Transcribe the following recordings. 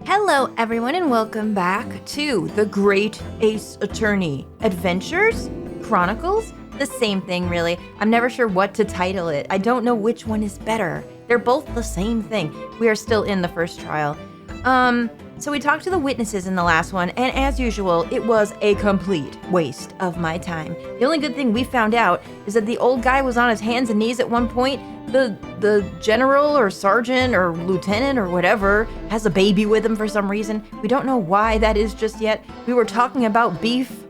Hello everyone and welcome back to The Great Ace Attorney Adventures? Chronicles? The same thing really. I'm never sure what to title it. I don't know which one is better. They're both the same thing. We are still in the first trial. So we talked to the witnesses in the last one, and as usual, it was a complete waste of my time. The only good thing we found out is that the old guy was on his hands and knees at one point. The general or sergeant or lieutenant or whatever has a baby with him for some reason. We don't know why that is just yet. We were talking about beef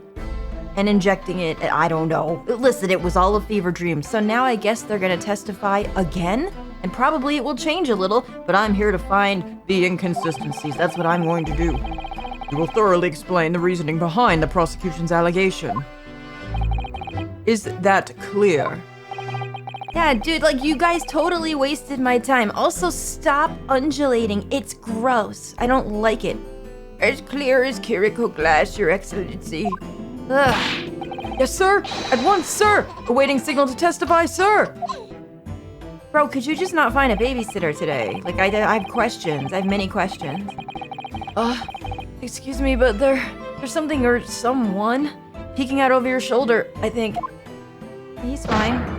and injecting it. I don't know. Listen, it was all a fever dream. So now I guess they're gonna testify again? And probably it will change a little, but I'm here to find the inconsistencies. That's what I'm going to do. You will thoroughly explain the reasoning behind the prosecution's allegation. Is that clear? Yeah, dude, you guys totally wasted my time. Also, stop undulating. It's gross. I don't like it. As clear as Kiriko glass, Your Excellency. Ugh. Yes, sir. At once, sir. Awaiting signal to testify, sir. Bro, could you just not find a babysitter today? I have questions. I have many questions. Excuse me, but there's something or someone peeking out over your shoulder, I think. He's fine.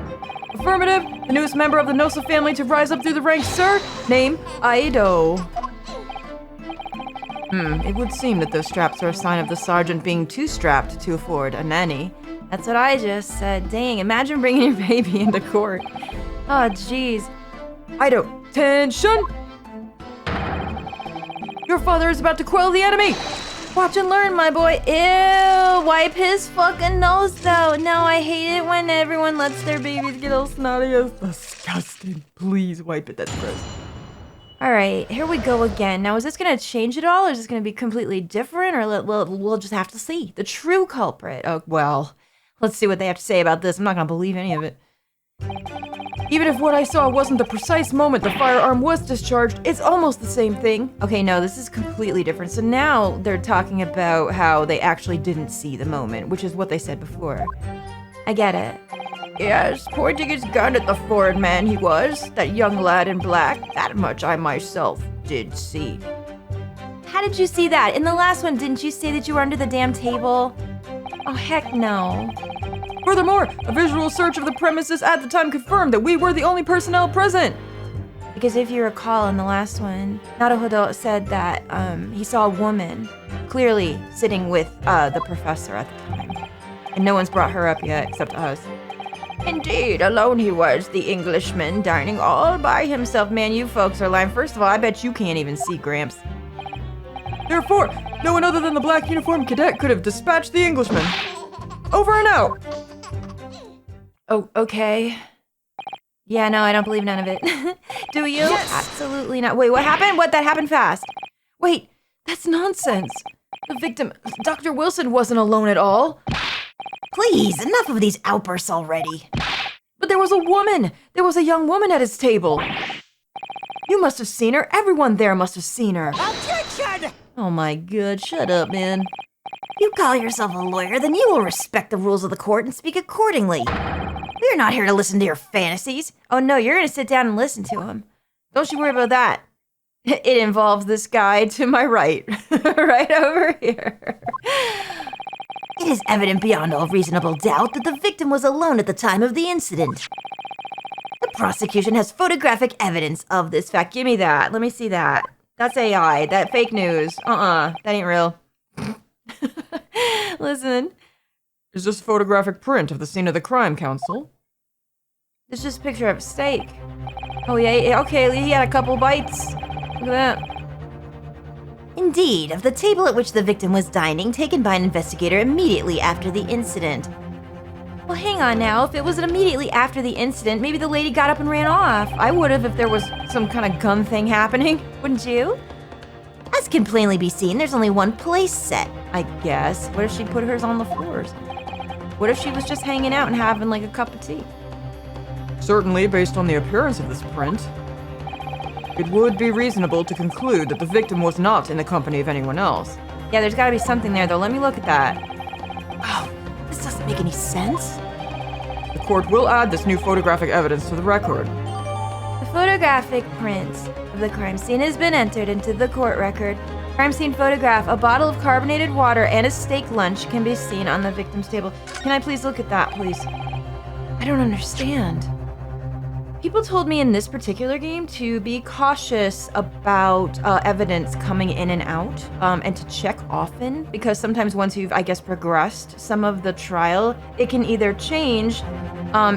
Affirmative. The newest member of the Nosa family to rise up through the ranks, sir. Name, Aido. It would seem that those straps are a sign of the sergeant being too strapped to afford a nanny. That's what I just said. Dang, imagine bringing your baby into court. Oh, jeez. Aido, tension! Your father is about to quell the enemy! Watch and learn, my boy. Ew, wipe his fucking nose, though. No, I hate it when everyone lets their babies get all snotty. It's disgusting. Please wipe it, that's gross. All right, here we go again. Now, is this gonna change it all, or is this gonna be completely different, or we'll just have to see? The true culprit. Oh, well, let's see what they have to say about this. I'm not gonna believe any of it. Even if what I saw wasn't the precise moment the firearm was discharged, it's almost the same thing. Okay, no, this is completely different. So now they're talking about how they actually didn't see the moment, which is what they said before. I get it. Yes, pointing his gun at the foreign man he was, that young lad in black, that much I myself did see. How did you see that? In the last one, didn't you say that you were under the damn table? Oh, heck no. Furthermore, a visual search of the premises at the time confirmed that we were the only personnel present. Because if you recall in the last one, Naruhodo said that he saw a woman clearly sitting with the professor at the time. And no one's brought her up yet except us. Indeed, alone he was, the Englishman, dining all by himself. Man, you folks are lying. First of all, I bet you can't even see Gramps. Therefore, no one other than the black uniformed cadet could have dispatched the Englishman. Over and out. Oh, okay. Yeah, no, I don't believe none of it. Do you? Yes. Absolutely not. Wait, what happened? What? That happened fast. Wait, that's nonsense. The victim, Dr. Wilson, wasn't alone at all. Please, enough of these outbursts already. But there was a woman. There was a young woman at his table. You must have seen her. Everyone there must have seen her. Objection! Oh my god, shut up, man. You call yourself a lawyer, then you will respect the rules of the court and speak accordingly. We're not here to listen to your fantasies. Oh no, you're gonna sit down and listen to him. Don't you worry about that. It involves this guy to my right. Right over here. It is evident beyond all reasonable doubt that the victim was alone at the time of the incident. The prosecution has photographic evidence of this fact. Give me that. Let me see that. That's AI. That fake news. That ain't real. Listen. Is this a photographic print of the scene of the crime, Counsel? It's just a picture of a steak. Oh yeah, okay, he had a couple bites. Look at that. Indeed, of the table at which the victim was dining, taken by an investigator immediately after the incident. Well, hang on now. If it was immediately after the incident, maybe the lady got up and ran off. I would have if there was some kind of gun thing happening. Wouldn't you? As can plainly be seen, there's only one place set. I guess. What if she put hers on the floor or something? What if she was just hanging out and having a cup of tea? Certainly, based on the appearance of this print, it would be reasonable to conclude that the victim was not in the company of anyone else. Yeah, there's gotta be something there though. Let me look at that. Oh, this doesn't make any sense. The court will add this new photographic evidence to the record. The photographic print of the crime scene has been entered into the court record. Crime scene photograph. A bottle of carbonated water and a steak lunch can be seen on the victim's table. Can I please look at that, please? I don't understand. People told me in this particular game to be cautious about evidence coming in and out, and to check often, because sometimes once you've, I guess, progressed some of the trial, it can either change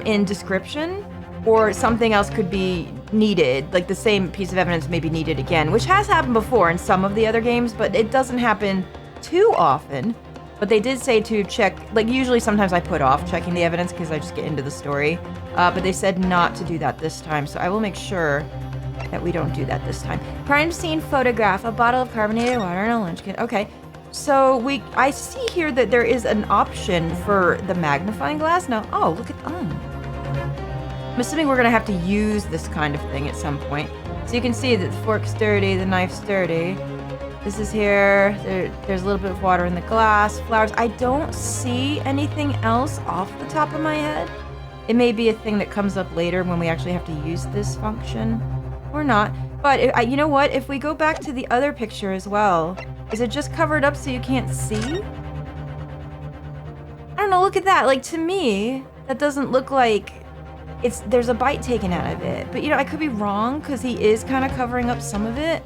in description, or something else could be needed, like the same piece of evidence may be needed again, which has happened before in some of the other games, but it doesn't happen too often. But they did say to check, like usually sometimes I put off checking the evidence because I just get into the story. But they said not to do that this time, so I will make sure that we don't do that this time. Crime scene photograph, a bottle of carbonated water and a lunch kit. Okay, so I see here that there is an option for the magnifying glass. Now, oh, look at, I'm assuming we're gonna have to use this kind of thing at some point. So you can see that the fork's dirty, the knife's dirty. This is here. There's a little bit of water in the glass, flowers. I don't see anything else off the top of my head. It may be a thing that comes up later when we actually have to use this function, or not. But you know what? If we go back to the other picture as well, is it just covered up so you can't see? I don't know. Look at that. Like, to me, that doesn't look like there's a bite taken out of it. But you know, I could be wrong because he is kind of covering up some of it.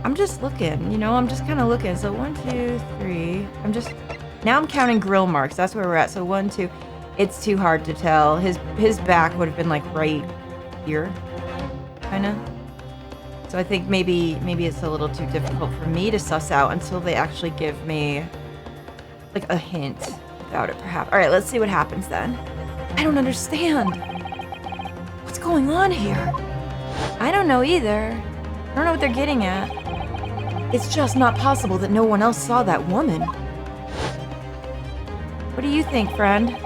I'm just looking, you know, I'm just kind of looking. So 1, 2, 3. Now I'm counting grill marks. That's where we're at. So 1, 2. It's too hard to tell. His back would have been like right here, kind of. So I think maybe it's a little too difficult for me to suss out until they actually give me like a hint about it, perhaps. All right, let's see what happens then. I don't understand. What's going on here? I don't know either. I don't know what they're getting at. It's just not possible that no one else saw that woman. What do you think, friend?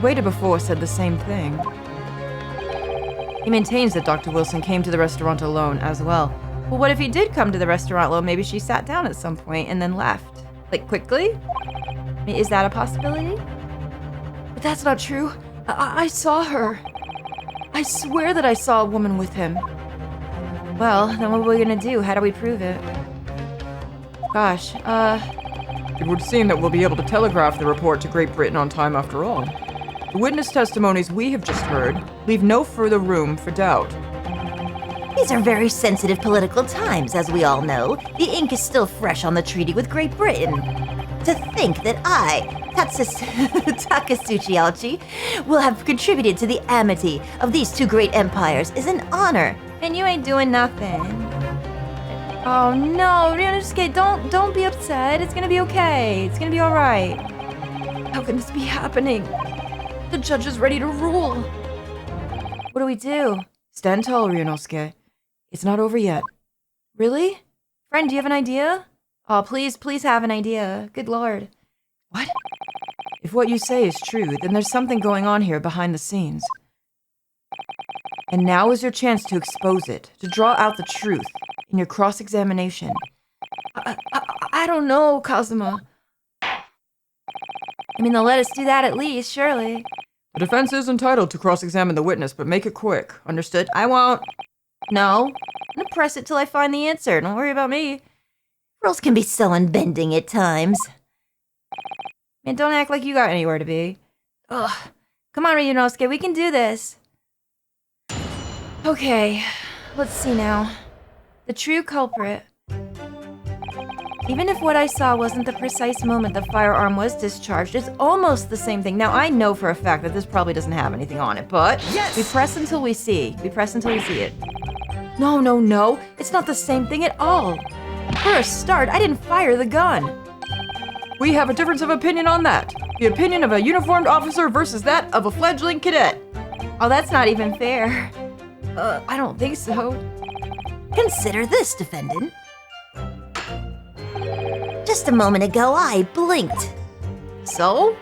Waiter before said the same thing. He maintains that Dr. Wilson came to the restaurant alone as well. Well, what if he did come to the restaurant alone? Maybe she sat down at some point and then left. Like, quickly? I mean, is that a possibility? But that's not true. I saw her. I swear that I saw a woman with him. Well, then what are we gonna do? How do we prove it? Gosh, It would seem that we'll be able to telegraph the report to Great Britain on time after all. The witness testimonies we have just heard leave no further room for doubt. These are very sensitive political times, as we all know. The ink is still fresh on the treaty with Great Britain. To think that I, Takasuchi Alchi, will have contributed to the amity of these two great empires is an honor. And you ain't doing nothing. Oh no, Ryunosuke, don't be upset. It's gonna be okay. It's gonna be alright. How can this be happening? The judge is ready to rule. What do we do? Stand tall, Ryunosuke. It's not over yet. Really? Friend, do you have an idea? Oh, please have an idea. Good lord. What? If what you say is true, then there's something going on here behind the scenes. And now is your chance to expose it, to draw out the truth in your cross-examination. I don't know, Kazuma. I mean, they'll let us do that at least, surely. The defense is entitled to cross-examine the witness, but make it quick. Understood? I won't. No. I'm gonna press it till I find the answer. Don't worry about me. Rules can be so unbending at times. Man, don't act like you got anywhere to be. Ugh. Come on, Ryunosuke, we can do this. Okay, let's see now. The true culprit. Even if what I saw wasn't the precise moment the firearm was discharged, it's almost the same thing. Now, I know for a fact that this probably doesn't have anything on it, but yes! We press until we see. We press until we see it. No. It's not the same thing at all. For a start, I didn't fire the gun. We have a difference of opinion on that. The opinion of a uniformed officer versus that of a fledgling cadet. Oh, that's not even fair. I don't think so. Consider this, defendant. Just a moment ago, I blinked. So?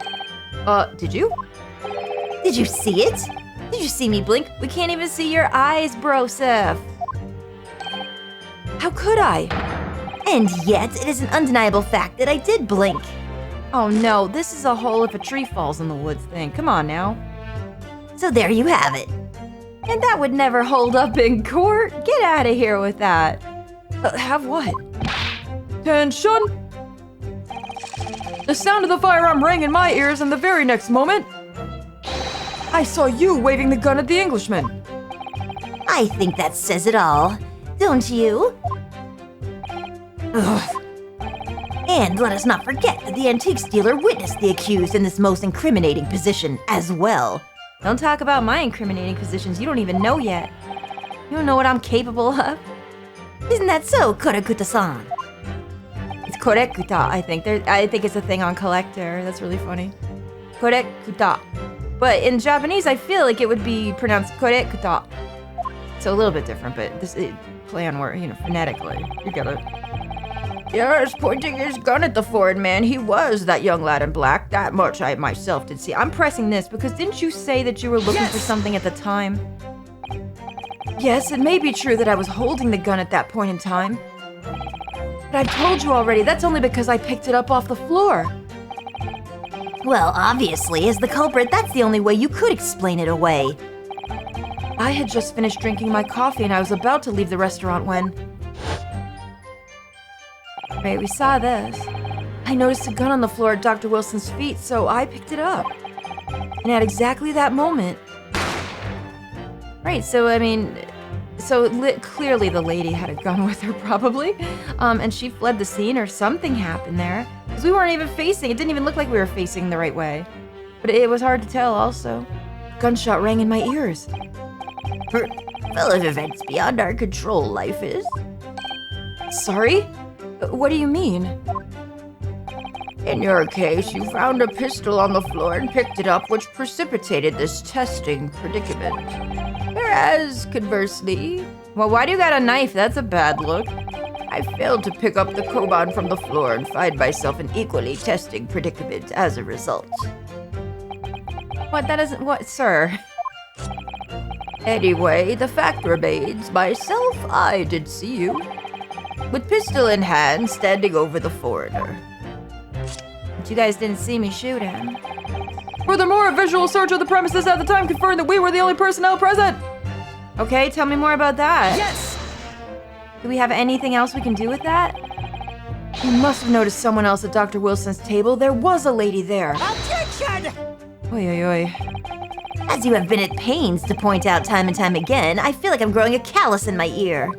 Did you? Did you see it? Did you see me blink? We can't even see your eyes, Broseph. How could I? And yet, it is an undeniable fact that I did blink. Oh no, this is a whole if a tree falls in the woods thing. Come on now. So there you have it. And that would never hold up in court. Get out of here with that. Have what? Attention! The sound of the firearm rang in my ears, and the very next moment, I saw you waving the gun at the Englishman. I think that says it all, don't you? Ugh. And let us not forget that the antiques dealer witnessed the accused in this most incriminating position as well. Don't talk about my incriminating positions. You don't even know yet. You don't know what I'm capable of. Isn't that so, Korakuta-san? It's korekuta, I think. I think it's a thing on Collector. That's really funny. Korekuta. But in Japanese, I feel like it would be pronounced korekuta. So a little bit different, but this play on word, phonetically. You get it. Yes, pointing his gun at the foreign man. He was that young lad in black. That much I myself did see. I'm pressing this because didn't you say that you were looking for something at the time? Yes, it may be true that I was holding the gun at that point in time. But I've told you already, that's only because I picked it up off the floor. Well, obviously, as the culprit, that's the only way you could explain it away. I had just finished drinking my coffee and I was about to leave the restaurant when... Right, we saw this. I noticed a gun on the floor at Dr. Wilson's feet, so I picked it up. And at exactly that moment... Right, so clearly the lady had a gun with her, probably. And she fled the scene or something happened there. Because we weren't even facing, it didn't even look like we were facing the right way. But it was hard to tell also. A gunshot rang in my ears. Full of events beyond our control, life is. Sorry? What do you mean? In your case, you found a pistol on the floor and picked it up, which precipitated this testing predicament. Whereas, conversely, Well, why do you got a knife? That's a bad look. I failed to pick up the koban from the floor and find myself in equally testing predicament as a result. What? That isn't what, sir? Anyway, the fact remains, myself, I did see you, with pistol in hand, standing over the foreigner. But you guys didn't see me shoot him. Furthermore, a visual search of the premises at the time confirmed that we were the only personnel present. Okay, tell me more about that. Yes! Do we have anything else we can do with that? You must have noticed someone else at Dr. Wilson's table. There was a lady there. Objection! Oi, oi, oi. As you have been at pains to point out time and time again, I feel like I'm growing a callus in my ear.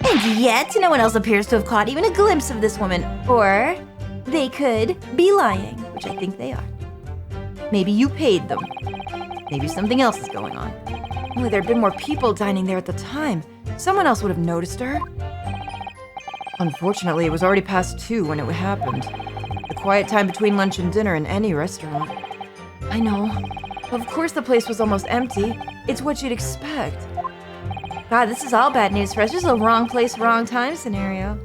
And yet, no one else appears to have caught even a glimpse of this woman. Or they could be lying, which I think they are. Maybe you paid them. Maybe something else is going on. Only there had been more people dining there at the time. Someone else would have noticed her. Unfortunately, it was already past 2 when it happened. The quiet time between lunch and dinner in any restaurant. I know. Of course the place was almost empty. It's what you'd expect. God, this is all bad news for us. Just a wrong place, wrong time scenario.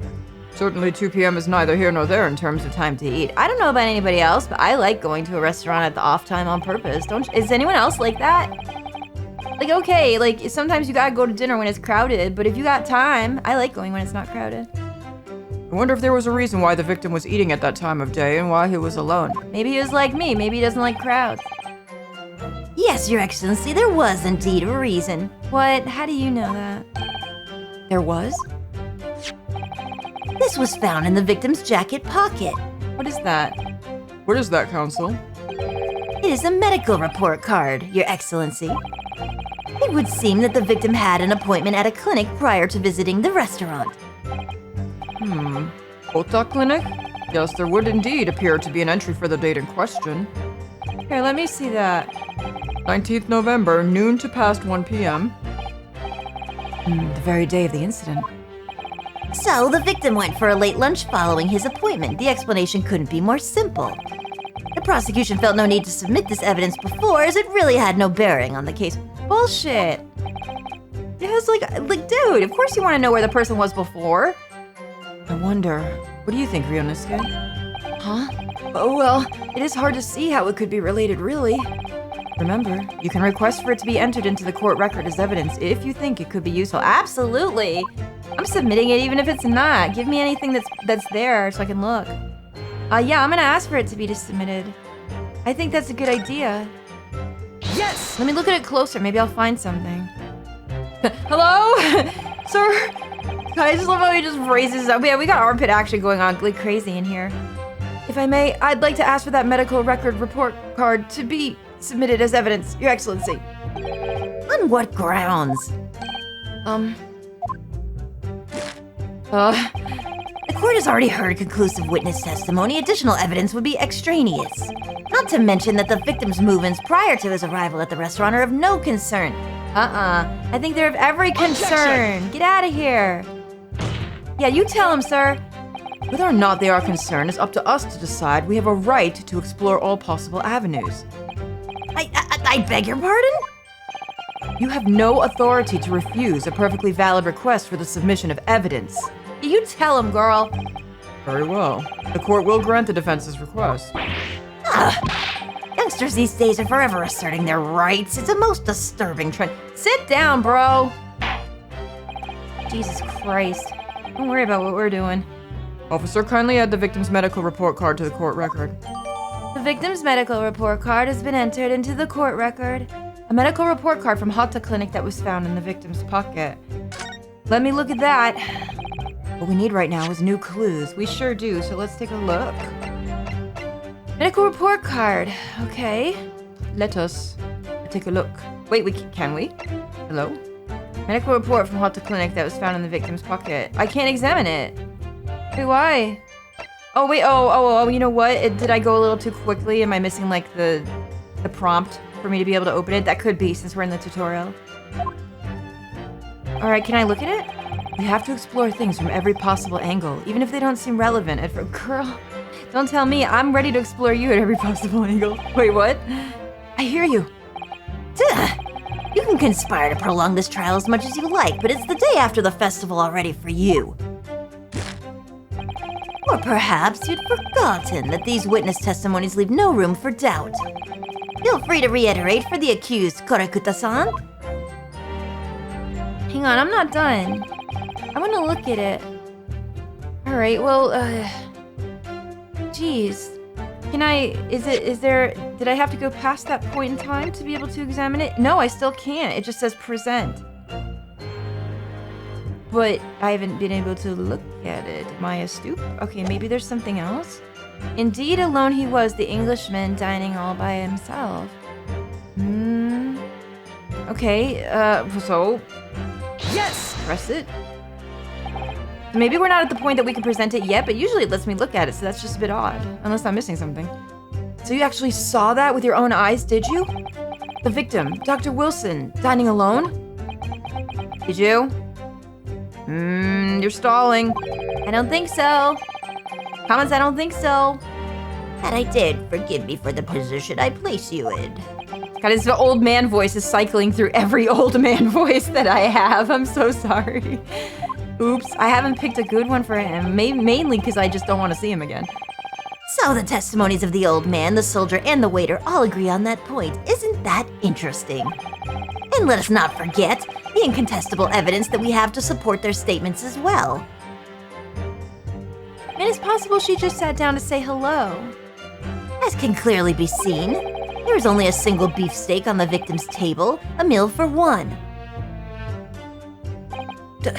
Certainly 2 p.m. is neither here nor there in terms of time to eat. I don't know about anybody else, but I like going to a restaurant at the off time on purpose. Is anyone else like that? Like, okay, like sometimes you gotta go to dinner when it's crowded, but if you got time, I like going when it's not crowded. I wonder if there was a reason why the victim was eating at that time of day and why he was alone. Maybe he was like me. Maybe he doesn't like crowds. Yes, Your Excellency, there was indeed a reason. What? How do you know that? There was? This was found in the victim's jacket pocket. What is that? What is that, Counsel? It is a medical report card, Your Excellency. It would seem that the victim had an appointment at a clinic prior to visiting the restaurant. Ota Clinic? Yes, there would indeed appear to be an entry for the date in question. Here, let me see that. 19th November, noon to past 1 p.m. The very day of the incident. So, the victim went for a late lunch following his appointment. The explanation couldn't be more simple. The prosecution felt no need to submit this evidence before, as it really had no bearing on the case. Bullshit. It was like, dude, of course you want to know where the person was before. I wonder, what do you think, Ryunosuke? Huh? Oh, well, it is hard to see how it could be related, really. Remember, you can request for it to be entered into the court record as evidence if you think it could be useful. Absolutely. I'm submitting it even if it's not. Give me anything that's there so I can look. Yeah, I'm gonna ask for it to be submitted. I think that's a good idea. Yes! Let me look at it closer. Maybe I'll find something. Hello? Sir? I just love how he just raises up. Yeah, we got armpit action going on like crazy in here. If I may, I'd like to ask for that medical record report card to be submitted as evidence, Your Excellency. On what grounds? The court has already heard conclusive witness testimony. Additional evidence would be extraneous. Not to mention that the victim's movements prior to his arrival at the restaurant are of no concern. I think they're of every concern. Get out of here. Yeah, you tell him, sir. Whether or not they are concerned is up to us to decide. We have a right to explore all possible avenues. I beg your pardon? You have no authority to refuse a perfectly valid request for the submission of evidence. You tell him, girl. Very well. The court will grant the defense's request. Youngsters these days are forever asserting their rights. It's a most disturbing trend. Sit down, bro. Jesus Christ. Don't worry about what we're doing. Officer, kindly add the victim's medical report card to the court record. The victim's medical report card has been entered into the court record. A medical report card from Hotta Clinic that was found in the victim's pocket. Let me look at that. What we need right now is new clues. We sure do, so let's take a look. Medical report card. Okay. Let us take a look. Wait, can we? Hello? Medical report from Hotta Clinic that was found in the victim's pocket. I can't examine it. Wait, why? Oh, wait, you know what? Did I go a little too quickly? Am I missing, like, the prompt for me to be able to open it? That could be, since we're in the tutorial. Alright, can I look at it? We have to explore things from every possible angle, even if they don't seem relevant at first. Girl, don't tell me. I'm ready to explore you at every possible angle. Wait, what? I hear you. Duh. You can conspire to prolong this trial as much as you like, but it's the day after the festival already for you. Or perhaps you'd forgotten that these witness testimonies leave no room for doubt. Feel free to reiterate for the accused, Korakuta-san. Hang on, I'm not done. I want to look at it. Alright, well, Geez. Did I have to go past that point in time to be able to examine it? No, I still can't. It just says present. But I haven't been able to look at it. Am I a stoop? Okay, maybe there's something else. Indeed, alone he was, the Englishman, dining all by himself. Okay, so... Yes! Press it. Maybe we're not at the point that we can present it yet, but usually it lets me look at it, so that's just a bit odd. Unless I'm missing something. So you actually saw that with your own eyes, did you? The victim, Dr. Wilson, dining alone? Did you? You're stalling. I don't think so. Comments, I don't think so. That I did. Forgive me for the position I place you in. God, his old man voice is cycling through every old man voice that I have. I'm so sorry. Oops, I haven't picked a good one for him. Mainly because I just don't want to see him again. So the testimonies of the old man, the soldier, and the waiter all agree on that point. Isn't that interesting? And let us not forget the incontestable evidence that we have to support their statements as well. And it's possible she just sat down to say hello. As can clearly be seen, there is only a single beefsteak on the victim's table, a meal for one.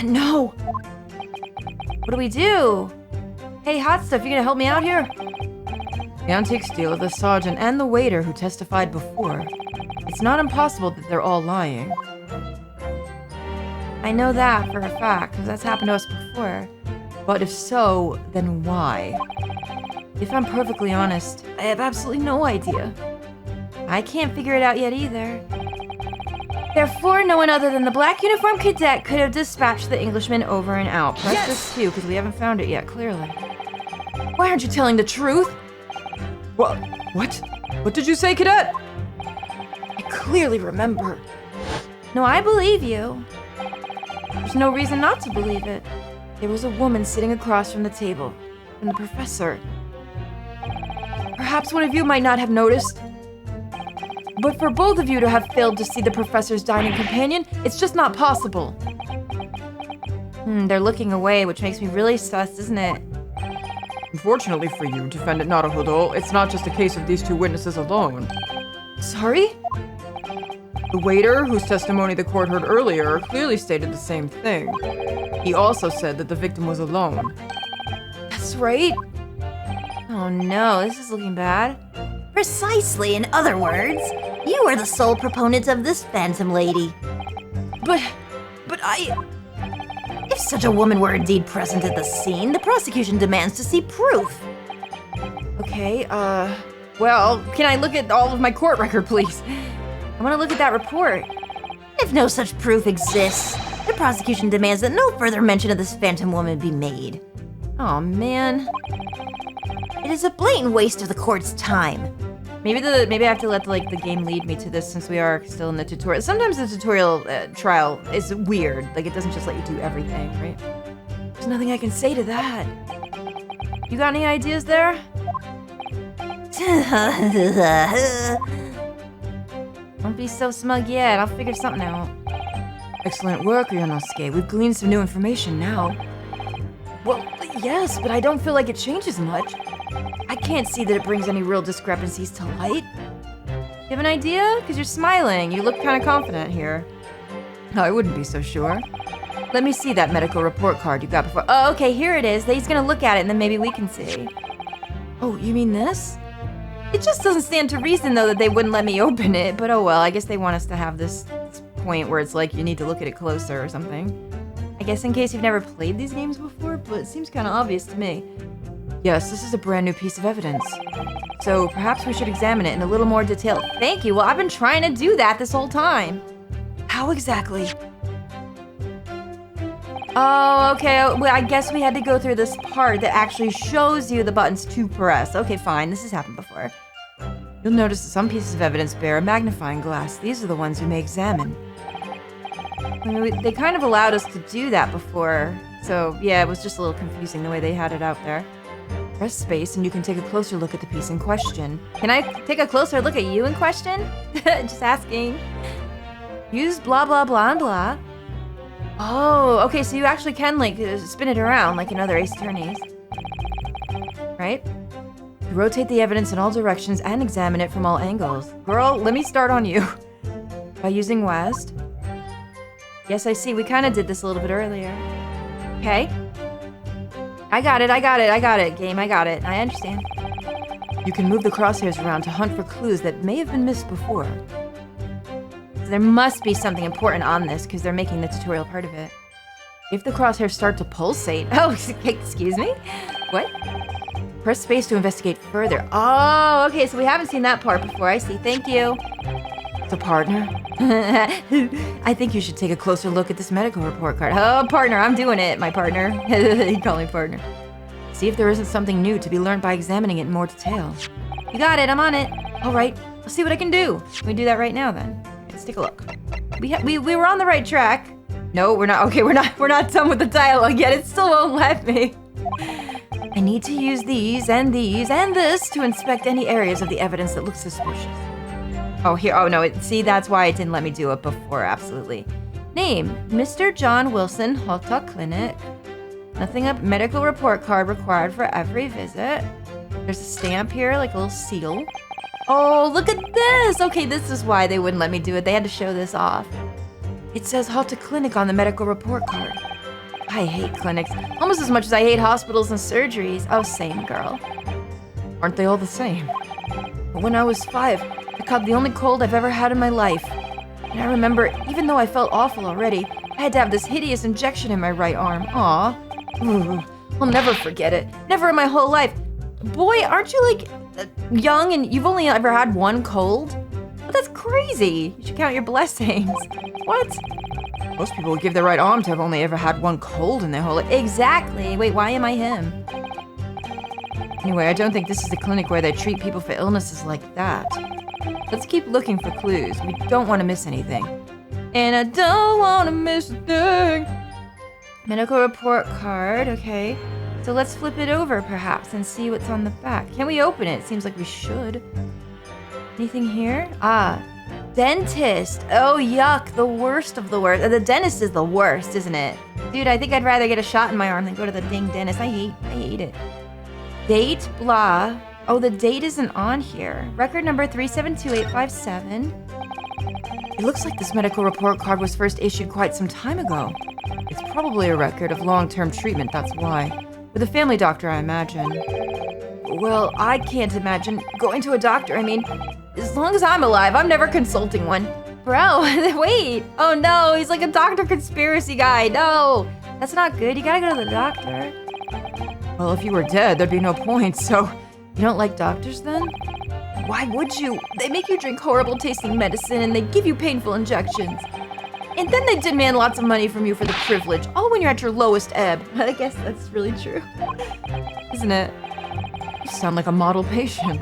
No. What do we do? Hey, hot stuff, you gonna help me out here? The antique steel of the sergeant and the waiter who testified before. It's not impossible that they're all lying. I know that for a fact, because that's happened to us before. But if so, then why? If I'm perfectly honest, I have absolutely no idea. I can't figure it out yet either. Therefore, no one other than the black uniform cadet could have dispatched the Englishman over and out. Press this too, because we haven't found it yet, clearly. Why aren't you telling the truth? What? What did you say, cadet? I clearly remember. No, I believe you. There's no reason not to believe it. There was a woman sitting across from the table, from the professor. Perhaps one of you might not have noticed. But for both of you to have failed to see the professor's dining companion, it's just not possible. They're looking away, which makes me really sus, isn't it? Unfortunately for you, Defendant Naruhodo, it's not just a case of these two witnesses alone. Sorry? The waiter, whose testimony the court heard earlier, clearly stated the same thing. He also said that the victim was alone. That's right. Oh no, this is looking bad. Precisely, in other words, you are the sole proponent of this phantom lady. But If such a woman were indeed present at the scene, the prosecution demands to see proof. Okay, well, can I look at all of my court record, please? I want to look at that report. If no such proof exists, the prosecution demands that no further mention of this phantom woman be made. Oh man. It is a blatant waste of the court's time. Maybe I have to let the game lead me to this since we are still in the tutorial. Sometimes the tutorial trial is weird. Like, it doesn't just let you do everything, right? There's nothing I can say to that. You got any ideas there? Don't be so smug yet. I'll figure something out. Excellent work, Ryunosuke. We've gleaned some new information now. Well, yes, but I don't feel like it changes much. I can't see that it brings any real discrepancies to light. You have an idea? Because you're smiling. You look kind of confident here. I wouldn't be so sure. Let me see that medical report card you got before. Oh, okay, here it is. He's gonna look at it and then maybe we can see. Oh, you mean this? It just doesn't stand to reason, though, that they wouldn't let me open it. But oh well, I guess they want us to have this point where it's like you need to look at it closer or something. I guess in case you've never played these games before, but it seems kind of obvious to me. Yes, this is a brand new piece of evidence. So perhaps we should examine it in a little more detail. Thank you. Well, I've been trying to do that this whole time. How exactly? Oh, okay. Well, I guess we had to go through this part that actually shows you the buttons to press. Okay, fine. This has happened before. You'll notice that some pieces of evidence bear a magnifying glass. These are the ones you may examine. I mean, they kind of allowed us to do that before. So, yeah, it was just a little confusing the way they had it out there. Press space and you can take a closer look at the piece in question. Can I take a closer look at you in question? Just asking. Use blah blah blah and blah. Oh, okay, so you actually can spin it around like in other Ace Attorneys. Right? Rotate the evidence in all directions and examine it from all angles. Girl, let me start on you. By using West. Yes, I see, we kind of did this a little bit earlier. Okay. I got it, game, I got it. I understand. You can move the crosshairs around to hunt for clues that may have been missed before. So there must be something important on this because they're making the tutorial part of it. If the crosshairs start to pulsate... Oh, excuse me? What? Press space to investigate further. Oh, okay, so we haven't seen that part before. I see, thank you. So, partner? I think you should take a closer look at this medical report card. Oh, partner, I'm doing it, my partner. You call me partner. See if there isn't something new to be learned by examining it in more detail. You got it, I'm on it. All right, I'll see what I can do. Can we do that right now, then? Let's take a look. We were on the right track. No, we're not. Okay, we're not done with the dialogue yet. It still won't let me. I need to use these and this to inspect any areas of the evidence that look suspicious. Oh, here. Oh, no. See, that's why it didn't let me do it before. Absolutely. Name, Mr. John Wilson, Hota Clinic. Nothing up. Medical report card required for every visit. There's a stamp here, like a little seal. Oh, look at this. Okay, this is why they wouldn't let me do it. They had to show this off. It says Hota Clinic on the medical report card. I hate clinics. Almost as much as I hate hospitals and surgeries. Oh, same, girl. Aren't they all the same? But when I was 5, I caught the only cold I've ever had in my life. And I remember, even though I felt awful already, I had to have this hideous injection in my right arm. Aw. Ooh, I'll never forget it. Never in my whole life. Boy, aren't you, young and you've only ever had one cold? But that's crazy. You should count your blessings. What? Most people would give their right arm to have only ever had one cold in their whole life. Exactly. Wait, why am I him? Anyway, I don't think this is a clinic where they treat people for illnesses like that. Let's keep looking for clues. We don't want to miss anything. And I don't want to miss a thing. Medical report card, okay. So let's flip it over, perhaps, and see what's on the back. Can we open it? Seems like we should. Anything here? Ah, dentist. Oh, yuck, the worst of the worst. The dentist is the worst, isn't it? Dude, I think I'd rather get a shot in my arm than go to the dang dentist. I hate it. Date, blah. Oh, the date isn't on here. Record number 372857. It looks like this medical report card was first issued quite some time ago. It's probably a record of long-term treatment, that's why. With a family doctor, I imagine. Well, I can't imagine going to a doctor. I mean, as long as I'm alive, I'm never consulting one. Bro, wait. Oh no, he's like a doctor conspiracy guy. No, that's not good. You gotta go to the doctor. Well, if you were dead, there'd be no point, so you don't like doctors then? Why would you? They make you drink horrible tasting medicine and they give you painful injections. And then they demand lots of money from you for the privilege, all when you're at your lowest ebb. I guess that's really true. Isn't it? You sound like a model patient.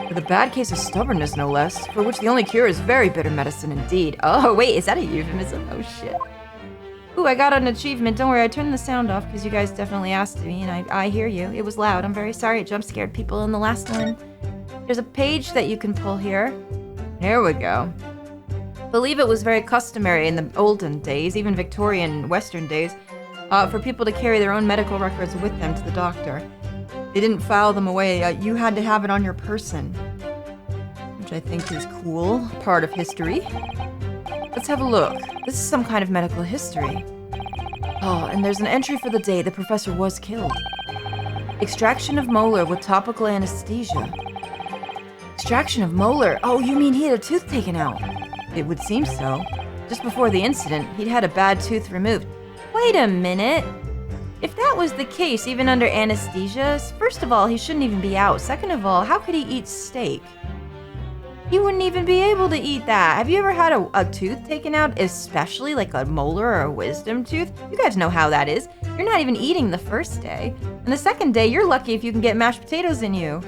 With a bad case of stubbornness, no less, for which the only cure is very bitter medicine indeed. Oh, wait, is that a euphemism? Oh, shit. Ooh, I got an achievement. Don't worry, I turned the sound off because you guys definitely asked me, and I hear you. It was loud. I'm very sorry it jump scared people in the last one. There's a page that you can pull here. There we go. Believe it was very customary in the olden days, even Victorian Western days, for people to carry their own medical records with them to the doctor. They didn't file them away. You had to have it on your person, which I think is cool, part of history. Let's have a look. This is some kind of medical history. Oh, and there's an entry for the day the professor was killed. Extraction of molar with topical anesthesia. Extraction of molar? Oh, you mean he had a tooth taken out? It would seem so. Just before the incident, he'd had a bad tooth removed. Wait a minute. If that was the case, even under anesthesia, first of all, he shouldn't even be out. Second of all, how could he eat steak? He wouldn't even be able to eat that. Have you ever had a tooth taken out, especially like a molar or a wisdom tooth? You guys know how that is. You're not even eating the first day. And the second day, you're lucky if you can get mashed potatoes in you.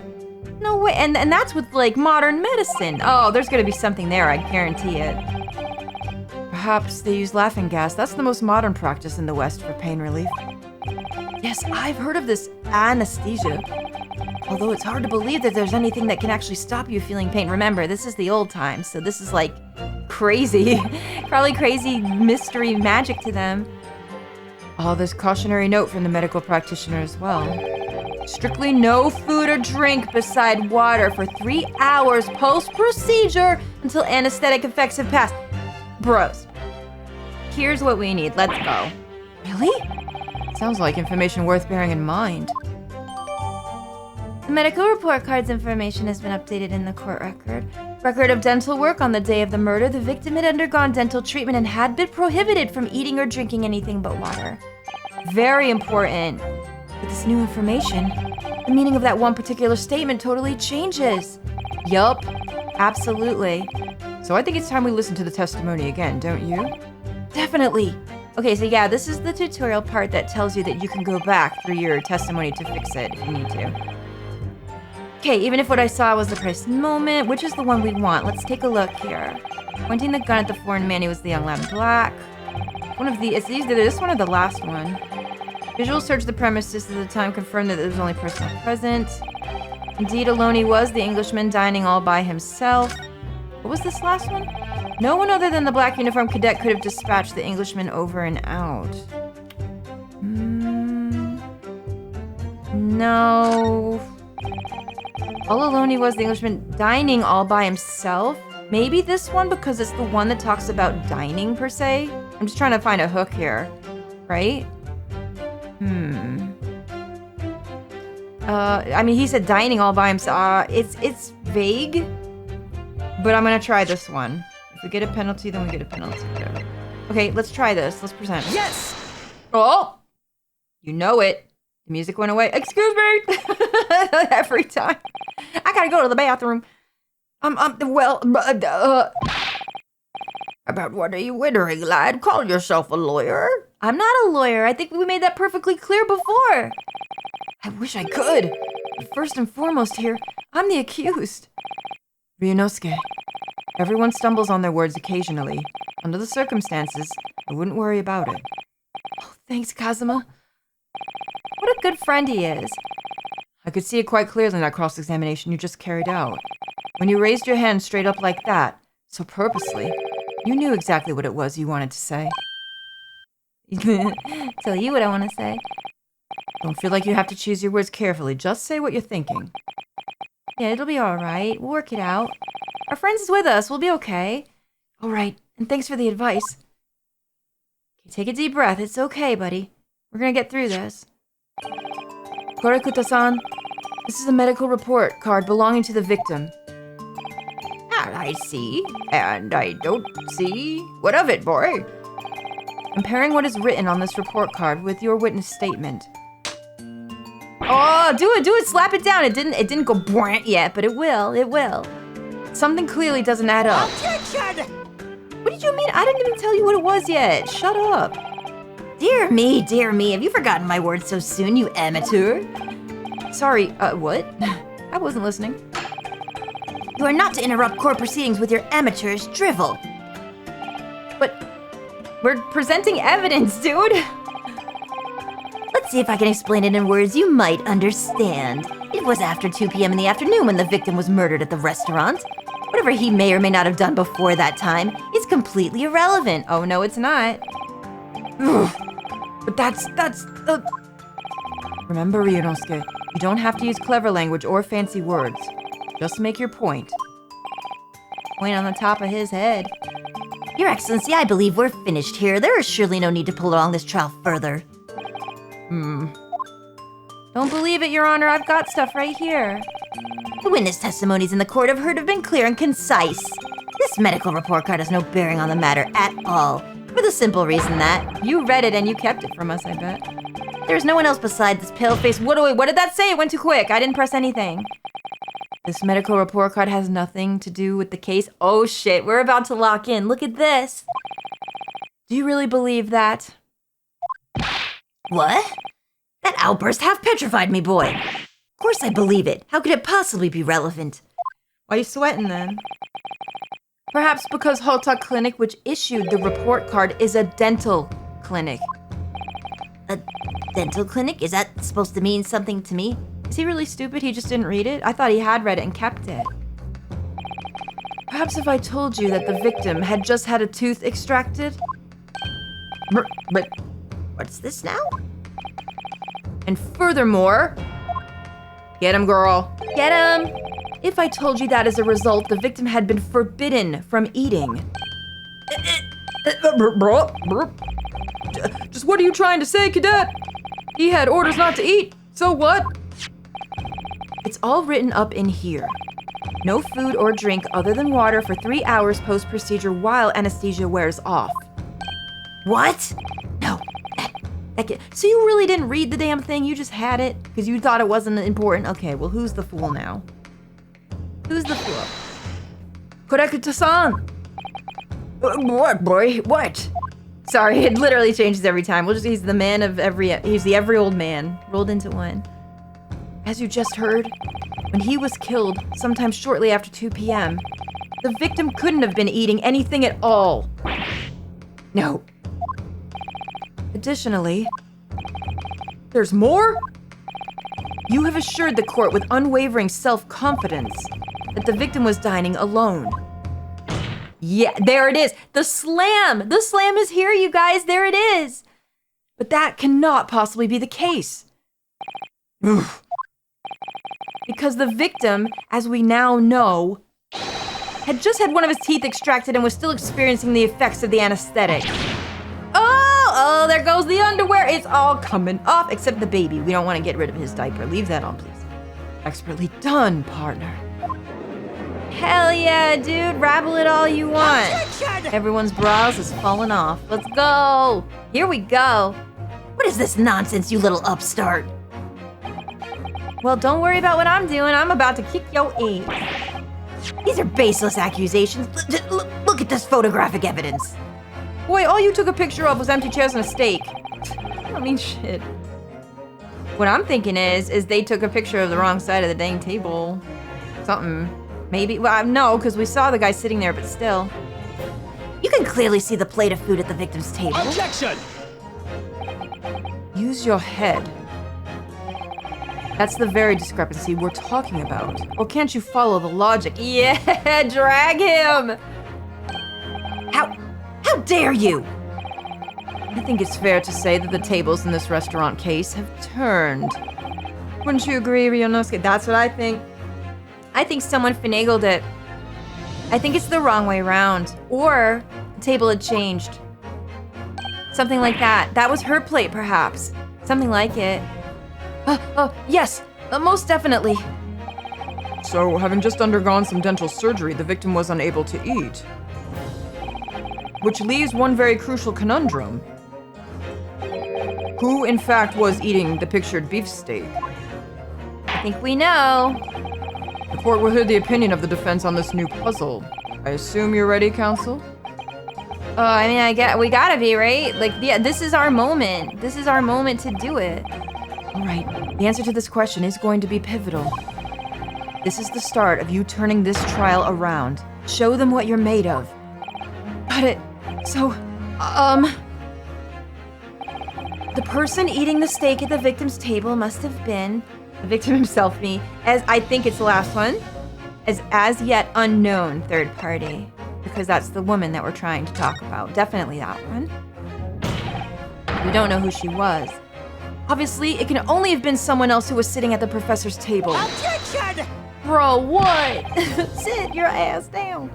No way, and that's with like modern medicine. Oh, there's gonna be something there, I guarantee it. Perhaps they use laughing gas. That's the most modern practice in the West for pain relief. Yes, I've heard of this anesthesia. Although it's hard to believe that there's anything that can actually stop you feeling pain. Remember, this is the old times, so this is like crazy. Probably crazy mystery magic to them. Oh, there's cautionary note from the medical practitioner as well. Strictly no food or drink beside water for 3 hours post-procedure until anesthetic effects have passed. Bros, here's what we need. Let's go. Really? Sounds like information worth bearing in mind. The medical report card's information has been updated in the court record. Record of dental work on the day of the murder. The victim had undergone dental treatment and had been prohibited from eating or drinking anything but water. Very important. With this new information, the meaning of that one particular statement totally changes. Yup, absolutely. So I think it's time we listen to the testimony again, don't you? Definitely. Okay, so yeah, this is the tutorial part that tells you that you can go back through your testimony to fix it if you need to. Okay, even if what I saw was the present moment, which is the one we want? Let's take a look here. Pointing the gun at the foreign man, he was the young lad in black. One of the, it's either this one or the last one. Visual search of the premises at the time confirmed that there was only person present. Indeed, alone he was, the Englishman dining all by himself. What was this last one? No one other than the black uniformed cadet could have dispatched the Englishman over and out. No. All alone he was, the Englishman dining all by himself. Maybe this one because it's the one that talks about dining per se. I'm just trying to find a hook here, right? I mean, he said dining all by himself. It's vague, but I'm gonna try this one. If we get a penalty, then we get a penalty. Okay, let's try this. Let's present. Yes! Oh! You know it. The music went away. Excuse me! Every time. I gotta go to the bathroom. About what are you wittering, lad? Call yourself a lawyer? I'm not a lawyer. I think we made that perfectly clear before. I wish I could. But first and foremost here, I'm the accused. Ryunosuke, everyone stumbles on their words occasionally. Under the circumstances, I wouldn't worry about it. Oh, thanks, Kazuma. What a good friend he is. I could see it quite clearly in that cross-examination you just carried out. When you raised your hand straight up like that, so purposely, you knew exactly what it was you wanted to say. Tell you what I want to say. Don't feel like you have to choose your words carefully. Just say what you're thinking. Yeah, it'll be all right. We'll work it out. Our friends is with us. We'll be okay. All right, and thanks for the advice. Okay, take a deep breath. It's okay, buddy. We're gonna get through this. Korekuta-san, this is a medical report card belonging to the victim. I see, and I don't see. What of it, boy? Comparing what is written on this report card with your witness statement. Oh, do it, slap it down. It didn't go brant yet, but it will. Something clearly doesn't add up. Objection! What did you mean? I didn't even tell you what it was yet. Shut up. Dear me, have you forgotten my words so soon, you amateur? Sorry, what? I wasn't listening. You are not to interrupt court proceedings with your amateurish drivel. But we're presenting evidence, dude. Let's see if I can explain it in words you might understand. It was after 2 p.m. in the afternoon when the victim was murdered at the restaurant. Whatever he may or may not have done before that time is completely irrelevant. Oh, no, it's not. But that's Remember, Ryunosuke, you don't have to use clever language or fancy words. Just make your point. Point on the top of his head. Your Excellency, I believe we're finished here. There is surely no need to prolong this trial further. Don't believe it, Your Honor. I've got stuff right here. The witness testimonies in the court of heard have been clear and concise. This medical report card has no bearing on the matter at all, for the simple reason that You read it and you kept it from us, I bet. there's no one else beside this pale-faced What did that say? It went too quick. I didn't press anything. This medical report card has nothing to do with the case. Oh shit, we're about to lock in. Look at this. Do you really believe that? What? That outburst half petrified me, boy. Of course I believe it. How could it possibly be relevant? Why are you sweating then? Perhaps because Hota Clinic, which issued the report card, is a dental clinic. A dental clinic? Is that supposed to mean something to me? Is he really stupid? He just didn't read it? I thought he had read it and kept it. Perhaps if I told you that the victim had just had a tooth extracted? But what's this now? And furthermore... Get him, girl. Get him! If I told you that as a result, the victim had been forbidden from eating. Just what are you trying to say, cadet? He had orders not to eat. So what? It's all written up in here. No food or drink other than water for 3 hours post-procedure while anesthesia wears off. What? No. So you really didn't read the damn thing? You just had it? Because you thought it wasn't important? Okay, well, who's the fool now? Who's the fool? Korekuta-san! What, boy? What? Sorry, it literally changes every time. He's the man of he's the every old man rolled into one. As you just heard, when he was killed sometime shortly after 2 p.m., the victim couldn't have been eating anything at all. No. Additionally, there's more? You have assured the court with unwavering self-confidence that the victim was dining alone. Yeah, there it is. The slam! The slam is here, you guys. There it is. But that cannot possibly be the case. Because the victim, as we now know, had just had one of his teeth extracted and was still experiencing the effects of the anesthetic. Oh, there goes the underwear. It's all coming off, except the baby. We don't want to get rid of his diaper. Leave that on, please. Expertly done, partner. Hell yeah, dude. Rabble it all you want. Everyone's brows is falling off. Let's go. Here we go. What is this nonsense, you little upstart? Well, don't worry about what I'm doing. I'm about to kick your ass. These are baseless accusations. Look at this photographic evidence. Boy, all you took a picture of was empty chairs and a steak. I don't mean shit. What I'm thinking is they took a picture of the wrong side of the dang table. Something. Maybe. Well, no, because we saw the guy sitting there, but still. You can clearly see the plate of food at the victim's table. Objection! Use your head. That's the very discrepancy we're talking about. Or can't you follow the logic? Yeah, drag him! How dare you? I think it's fair to say that the tables in this restaurant case have turned. Wouldn't you agree, Ryunosuke? That's what I think. I think someone finagled it. I think it's the wrong way around. Or the table had changed. Something like that. That was her plate, perhaps. Something like it. Yes, most definitely. So, having just undergone some dental surgery, the victim was unable to eat. Which leaves one very crucial conundrum. Who, in fact, was eating the pictured beefsteak? I think we know. The court will hear the opinion of the defense on this new puzzle. I assume you're ready, counsel? I mean, we gotta be, right? Like, yeah, this is our moment. This is our moment to do it. All right, the answer to this question is going to be pivotal. This is the start of you turning this trial around. Show them what you're made of. Got it. So, the person eating the steak at the victim's table must have been the victim himself, me, as I think it's the last one, as yet unknown third party. Because that's the woman that we're trying to talk about. Definitely that one. We don't know who she was. Obviously, it can only have been someone else who was sitting at the professor's table. Objection! Bro, what? Sit your ass down.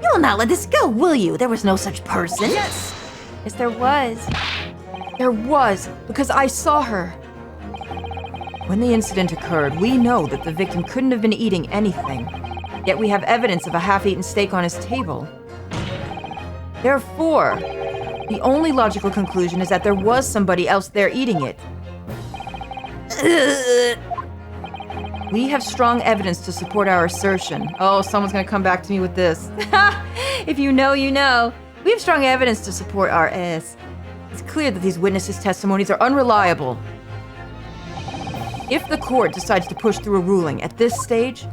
You will not let this go, will you? There was no such person. Yes! Yes, there was. There was, because I saw her. When the incident occurred, we know that the victim couldn't have been eating anything. Yet we have evidence of a half-eaten steak on his table. Therefore, the only logical conclusion is that there was somebody else there eating it. We have strong evidence to support our assertion. Oh, someone's gonna come back to me with this. If you know, you know. We have strong evidence to support our S. It's clear that these witnesses' testimonies are unreliable. If the court decides to push through a ruling at this stage,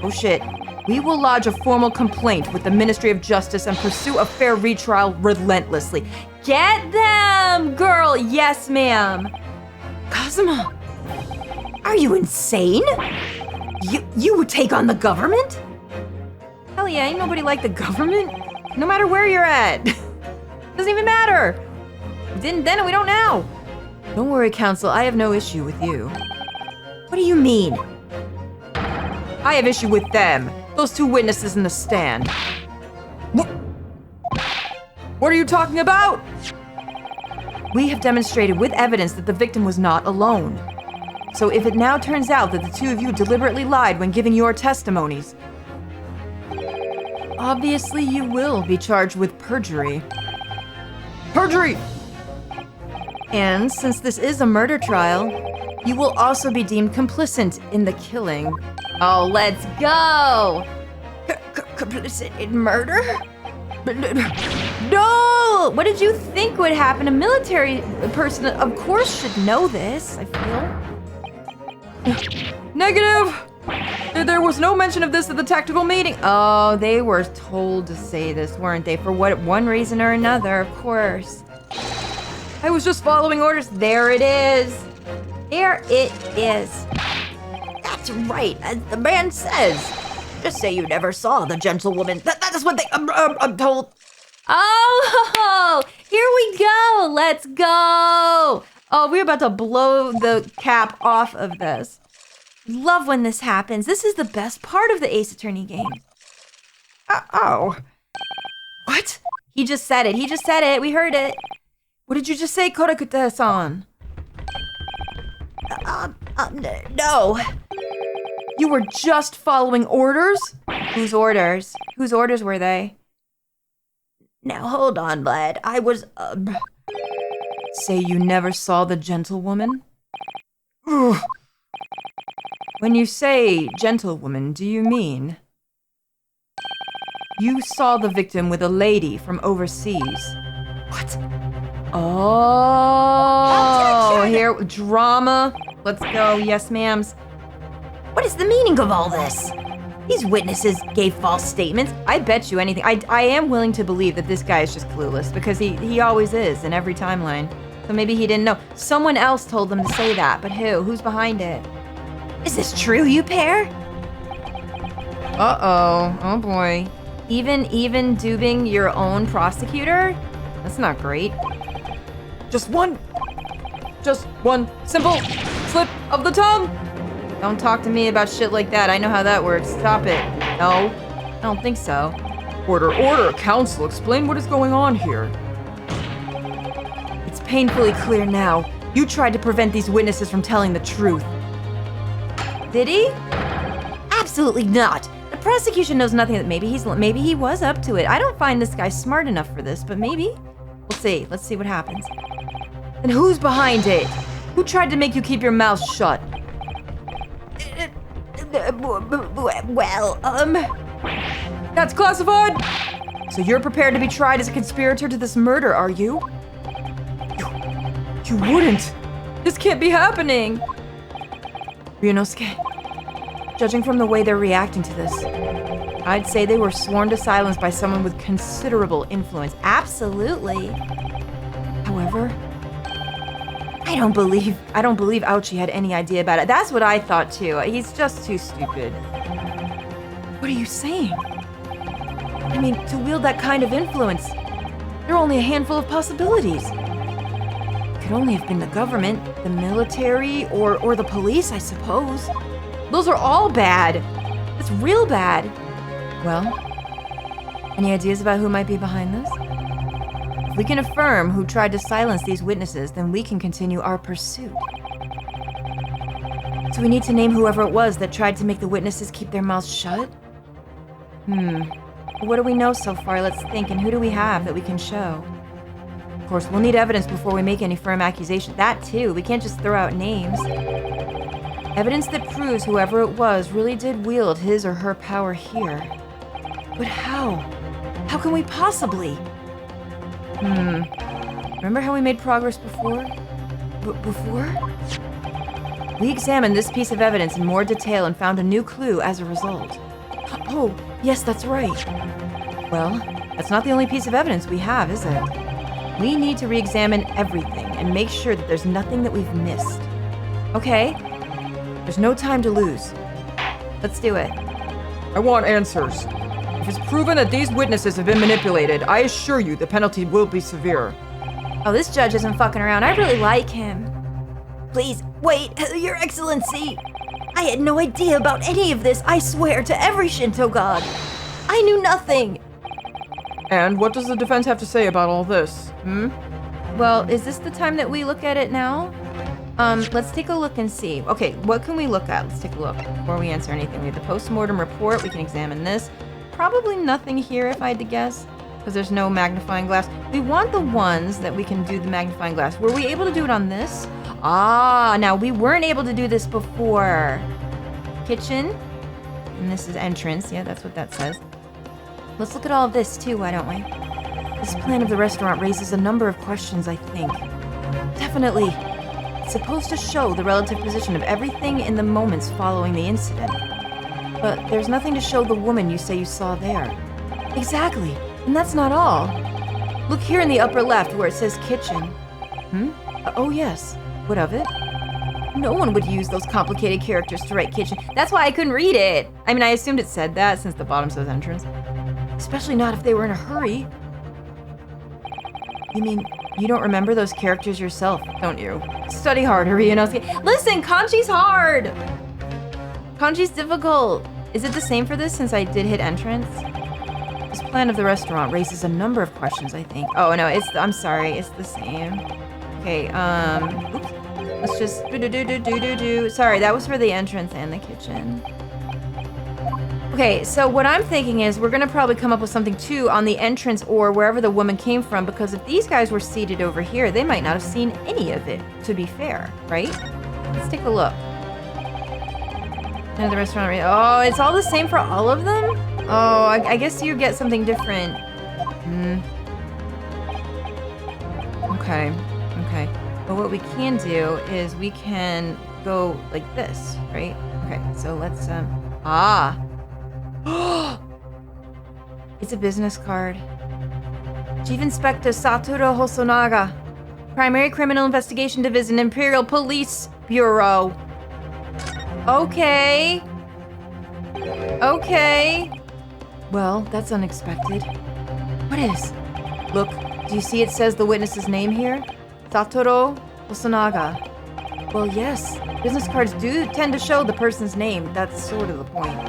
oh shit, we will lodge a formal complaint with the Ministry of Justice and pursue a fair retrial relentlessly. Get them, girl. Yes, ma'am. Cosmo, are you insane? You would take on the government? Hell yeah, ain't nobody like the government. No matter where you're at. Doesn't even matter. We didn't then and we don't now. don't worry, counsel, I have no issue with you. What do you mean? I have issue with them, those two witnesses in the stand. What are you talking about? We have demonstrated with evidence that the victim was not alone. So if it now turns out that the two of you deliberately lied when giving your testimonies, obviously you will be charged with perjury. Perjury! And since this is a murder trial, you will also be deemed complicit in the killing. Oh, let's go. Complicit in murder? No! What did you think would happen? A military person, of course, should know this, I feel. Negative! There was no mention of this at the tactical meeting. Oh, they were told to say this, weren't they? For one reason or another, of course. I was just following orders. There it is. There it is. That's right, as the man says. Just say you never saw the gentlewoman. That is what I'm told. Oh, here we go. Let's go. Oh, we're about to blow the cap off of this. Love when this happens. This is the best part of the Ace Attorney game. Oh. What? He just said it. He just said it. We heard it. What did you just say, Korakute-san? No. You were just following orders? Whose orders? Whose orders were they? Now hold on, lad. I was, Say you never saw the gentlewoman? Ugh. When you say gentlewoman, do you mean you saw the victim with a lady from overseas? what? Oh, here, drama. Let's go, yes ma'ams. What is the meaning of all this? These witnesses gave false statements. I bet you anything. I am willing to believe that this guy is just clueless because he always is in every timeline. So maybe he didn't know. Someone else told them to say that, but who? Who's behind it? Is this true, you pair? Uh-oh, oh boy. Even duping your own prosecutor? That's not great. Just one simple slip of the tongue. Don't talk to me about shit like that. I know how that works. Stop it. No, I don't think so. Order, order, counsel, explain what is going on here. It's painfully clear now. You tried to prevent these witnesses from telling the truth. Did he? Absolutely not. The prosecution knows nothing. That maybe he was up to it. I don't find this guy smart enough for this, but maybe. We'll see. Let's see what happens. And who's behind it? Who tried to make you keep your mouth shut? Well, That's classified! So you're prepared to be tried as a conspirator to this murder, are you? You wouldn't! This can't be happening! Ryunosuke, judging from the way they're reacting to this, I'd say they were sworn to silence by someone with considerable influence. absolutely. However, I don't believe Ouchie had any idea about it. That's what I thought too. He's just too stupid. What are you saying? I mean, to wield that kind of influence, there are only a handful of possibilities. It could only have been the government, the military, or the police, I suppose. Those are all bad. It's real bad. Well, any ideas about who might be behind this? If we can affirm who tried to silence these witnesses, then we can continue our pursuit. So we need to name whoever it was that tried to make the witnesses keep their mouths shut? What do we know so far? Let's think. And who do we have that we can show? Of course, we'll need evidence before we make any firm accusation. That too. We can't just throw out names. Evidence that proves whoever it was really did wield his or her power here. But how? How can we possibly? Remember how we made progress before? Before? We examined this piece of evidence in more detail and found a new clue as a result. Oh, yes, that's right. Well, that's not the only piece of evidence we have, is it? We need to re-examine everything and make sure that there's nothing that we've missed. Okay? There's no time to lose. Let's do it. I want answers. If it's proven that these witnesses have been manipulated, I assure you the penalty will be severe. Oh, this judge isn't fucking around. I really like him. Please, wait, Your Excellency. I had no idea about any of this, I swear to every Shinto god. I knew nothing. And what does the defense have to say about all this? Well, is this the time that we look at it now? Let's take a look and see. Okay, what can we look at? Let's take a look before we answer anything. We have the post-mortem report. We can examine this. Probably nothing here if I had to guess, because there's no magnifying glass. We want the ones that we can do the magnifying glass. Were we able to do it on this? Ah, now we weren't able to do this before. Kitchen. And this is entrance. Yeah, that's what that says. Let's look at all of this too, why don't we? This plan of the restaurant raises a number of questions, I think. Definitely. It's supposed to show the relative position of everything in the moments following the incident. But there's nothing to show the woman you say you saw there. Exactly. And that's not all. Look here in the upper left where it says kitchen. Oh yes. What of it? No one would use those complicated characters to write kitchen. That's why I couldn't read it. I mean, I assumed it said that since the bottom says entrance. Especially not if they were in a hurry. You mean, you don't remember those characters yourself, don't you? Study harder, Ryunosuke. Listen, kanji's hard! Kanji's difficult. Is it the same for this since I did hit entrance? This plan of the restaurant raises a number of questions, I think. Oh, no, I'm sorry, it's the same. Okay, oops. Let's just do. Sorry, that was for the entrance and the kitchen. Okay, so what I'm thinking is we're gonna probably come up with something too on the entrance or wherever the woman came from, because if these guys were seated over here, they might not have seen any of it, to be fair, right? Let's take a look. And the restaurant, oh, it's all the same for all of them? Oh, I guess you get something different. Okay. But what we can do is we can go like this, right? Okay, so let's, it's a business card. Chief Inspector Satoru Hosonaga, Primary Criminal Investigation Division, Imperial Police Bureau. Okay. Well, that's unexpected. What is? Look, do you see it says the witness's name here? Satoru Hosonaga. Well, yes. Business cards do tend to show the person's name. That's sort of the point.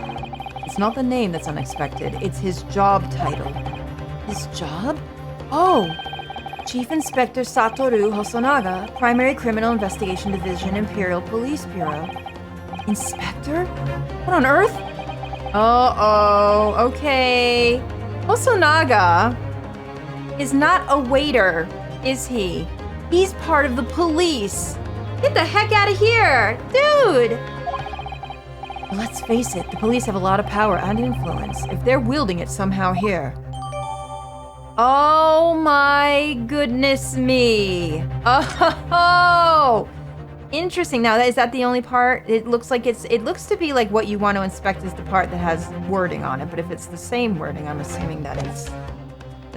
It's It's not the name that's unexpected, it's his job title. His job? Oh! Chief Inspector Satoru Hosonaga, Primary Criminal Investigation Division, Imperial Police Bureau. Inspector? What on earth? Uh-oh, okay. Hosonaga is not a waiter, is he? He's part of the police. Get the heck out of here, dude! But let's face it, the police have a lot of power and influence if they're wielding it somehow here. Oh my goodness me. Oh, interesting. Now, is that the only part? It looks to be like what you want to inspect is the part that has wording on it. But if it's the same wording, I'm assuming that's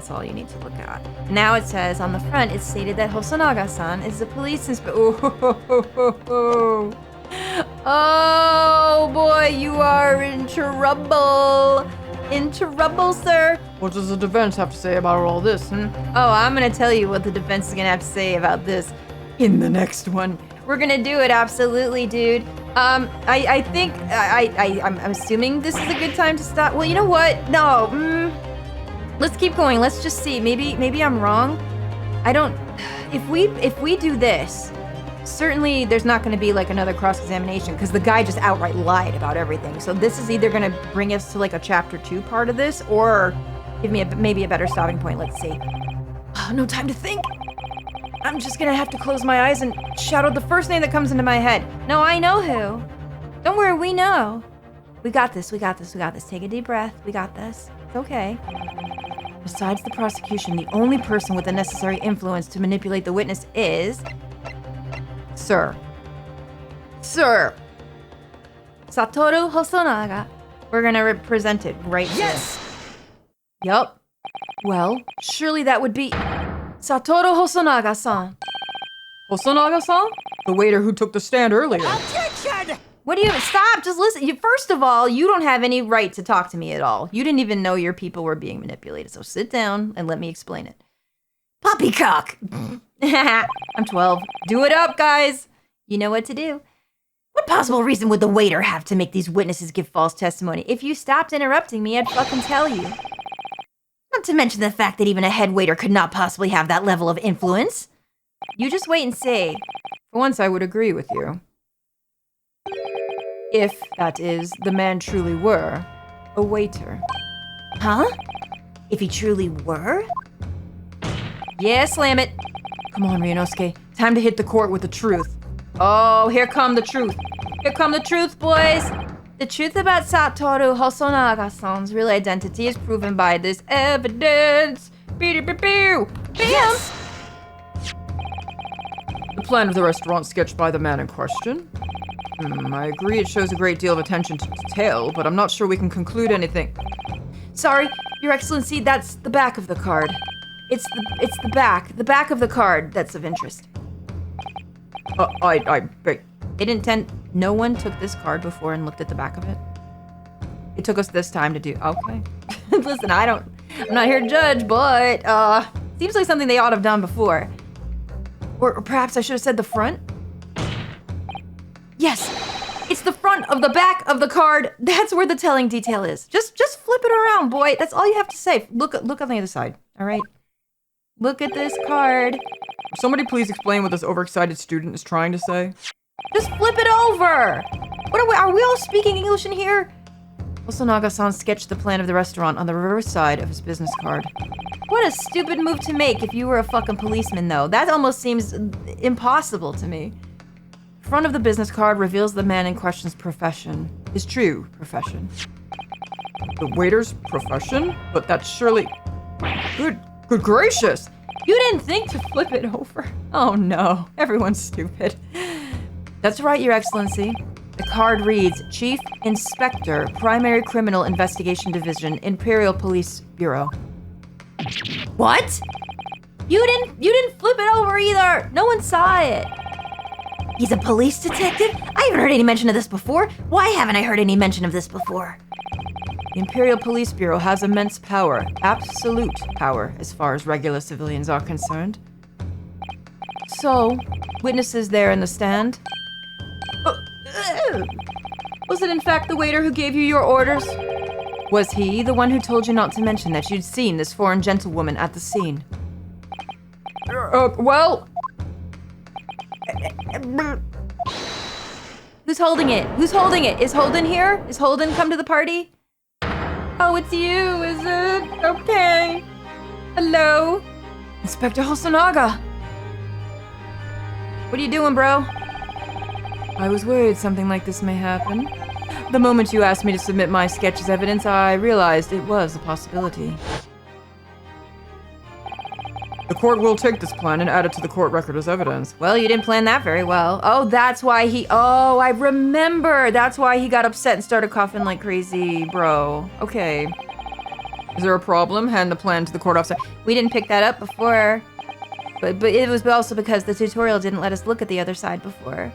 all you need to look at. Now it says on the front, it's stated that Hosonaga-san is the police inspector. Oh boy, you are in trouble. In trouble, sir. What does the defense have to say about all this? Oh, I'm gonna tell you what the defense is gonna have to say about this in the next one. We're gonna do it, absolutely, dude. I'm assuming this is a good time to stop. Well, you know what? No. Let's keep going. Let's just see. Maybe I'm wrong. I don't. If we do this, certainly there's not going to be like another cross-examination because the guy just outright lied about everything. So this is either going to bring us to like a chapter 2 part of this or give me maybe a better stopping point. Let's see. Oh, no time to think. I'm just going to have to close my eyes and shout out the first name that comes into my head. No, I know who. Don't worry, we know. We got this. Take a deep breath. We got this. It's okay. Besides the prosecution, the only person with the necessary influence to manipulate the witness is... Sir, Satoru Hosonaga. We're gonna represent it right here. Yes! Yup. Well, surely that would be Satoru Hosonaga-san. Hosonaga-san? The waiter who took the stand earlier. Objection! What do you... Stop! Just listen. First of all, you don't have any right to talk to me at all. You didn't even know your people were being manipulated, so sit down and let me explain it. Poppycock! I'm 12. Do it up, guys. You know what to do. What possible reason would the waiter have to make these witnesses give false testimony? If you stopped interrupting me, I'd fucking tell you. Not to mention the fact that even a head waiter could not possibly have that level of influence. You just wait and see. For once, I would agree with you. If, that is, the man truly were a waiter. Huh? If he truly were? Yeah, slam it. Come on, Ryunosuke. Time to hit the court with the truth. Oh, here come the truth. Here come the truth, boys. The truth about Satoru Hosonaga-san's real identity is proven by this evidence. Bam! Yes! The plan of the restaurant sketched by the man in question. I agree it shows a great deal of attention to detail, but I'm not sure we can conclude anything. Sorry, Your Excellency, that's the back of the card. It's the back of the card that's of interest. I beg. No one took this card before and looked at the back of it. It took us this time to do. Okay. Listen, I'm not here to judge, but seems like something they ought to have done before. Or perhaps I should have said the front. Yes, it's the front of the back of the card. That's where the telling detail is. Just flip it around, boy. That's all you have to say. Look on the other side. All right. Look at this card. Somebody please explain what this overexcited student is trying to say. Just flip it over. Are we all speaking English in here? Hosonaga-san sketched the plan of the restaurant on the reverse side of his business card. What a stupid move to make if you were a fucking policeman, though. That almost seems impossible to me. Front of the business card reveals the man in question's profession. His true profession. The waiter's profession? But that's surely... Good gracious! You didn't think to flip it over. Oh no, everyone's stupid. That's right, Your Excellency. The card reads, Chief Inspector, Primary Criminal Investigation Division, Imperial Police Bureau. What? You didn't flip it over either. No one saw it. He's a police detective? I haven't heard any mention of this before. Why haven't I heard any mention of this before? The Imperial Police Bureau has immense power, absolute power, as far as regular civilians are concerned. So, witnesses there in the stand? Was it in fact the waiter who gave you your orders? Was he the one who told you not to mention that you'd seen this foreign gentlewoman at the scene? Well... Who's holding it? Who's holding it? Is Holden here? Is Holden come to the party? Oh, it's you, is it? Okay. Hello? Inspector Hosonaga! What are you doing, bro? I was worried something like this may happen. The moment you asked me to submit my sketch as evidence, I realized it was a possibility. The court will take this plan and add it to the court record as evidence. Well, you didn't plan that very well. Oh, that's why he... Oh, I remember. That's why he got upset and started coughing like crazy, bro. Okay. Is there a problem? Hand the plan to the court officer. We didn't pick that up before. But it was also because the tutorial didn't let us look at the other side before.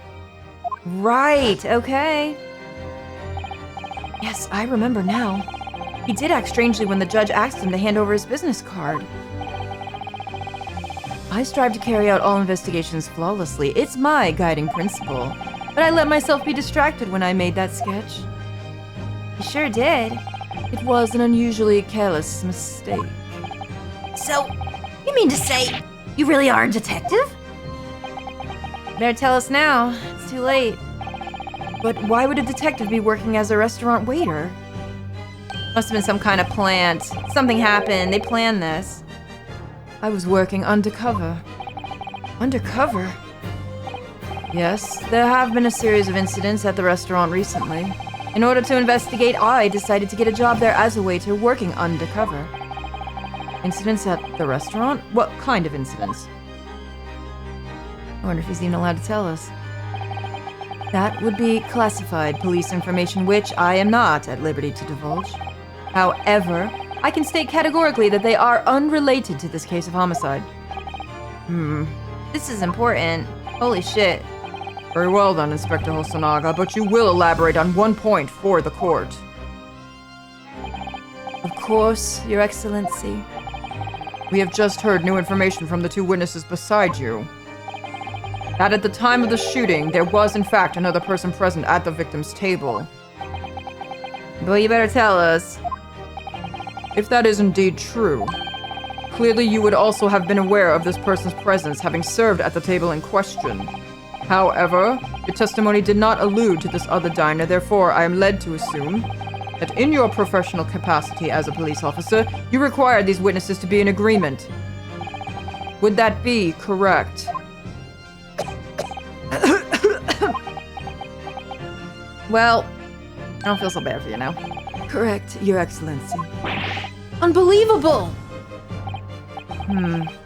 Right, okay. Yes, I remember now. He did act strangely when the judge asked him to hand over his business card. I strive to carry out all investigations flawlessly. It's my guiding principle. But I let myself be distracted when I made that sketch. You sure did. It was an unusually careless mistake. So, you mean to say you really are a detective? Better tell us now. It's too late. But why would a detective be working as a restaurant waiter? Must have been some kind of plant. Something happened. They planned this. I was working undercover. Undercover? Yes, there have been a series of incidents at the restaurant recently. In order to investigate, I decided to get a job there as a waiter working undercover. Incidents at the restaurant? What kind of incidents? I wonder if he's even allowed to tell us. That would be classified police information, which I am not at liberty to divulge. However, I can state categorically that they are unrelated to this case of homicide. This is important. Holy shit. Very well then, Inspector Hosonaga, but you will elaborate on one point for the court. Of course, Your Excellency. We have just heard new information from the two witnesses beside you. That at the time of the shooting, there was in fact another person present at the victim's table. Well, you better tell us. If that is indeed true, clearly you would also have been aware of this person's presence, having served at the table in question. However, your testimony did not allude to this other diner, therefore I am led to assume that in your professional capacity as a police officer, you required these witnesses to be in agreement. Would that be correct? Well, I don't feel so bad for you now. Correct, Your Excellency. Unbelievable!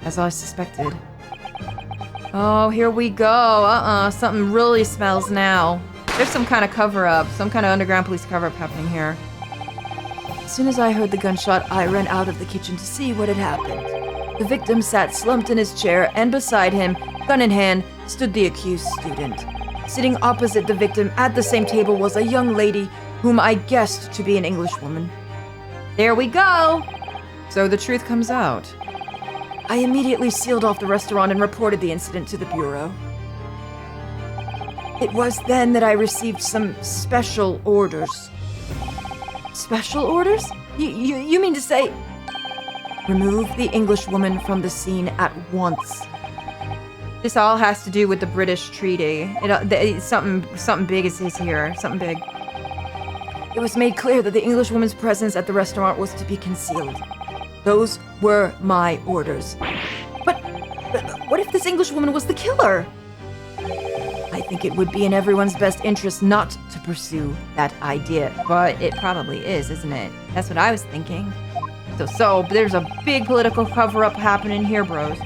As I suspected. Oh, here we go. Something really smells now. There's some kind of cover-up, some kind of underground police cover-up happening here. As soon as I heard the gunshot, I ran out of the kitchen to see what had happened. The victim sat slumped in his chair, and beside him, gun in hand, stood the accused student. Sitting opposite the victim at the same table was a young lady whom I guessed to be an Englishwoman. There we go! So the truth comes out. I immediately sealed off the restaurant and reported the incident to the bureau. It was then that I received some special orders. Special orders? You mean to say... Remove the Englishwoman from the scene at once. This all has to do with the British treaty. Something big is here. Something big. It was made clear that the Englishwoman's presence at the restaurant was to be concealed. Those were my orders. But what if this Englishwoman was the killer? I think it would be in everyone's best interest not to pursue that idea. But it probably is, isn't it? That's what I was thinking. So there's a big political cover-up happening here, bros.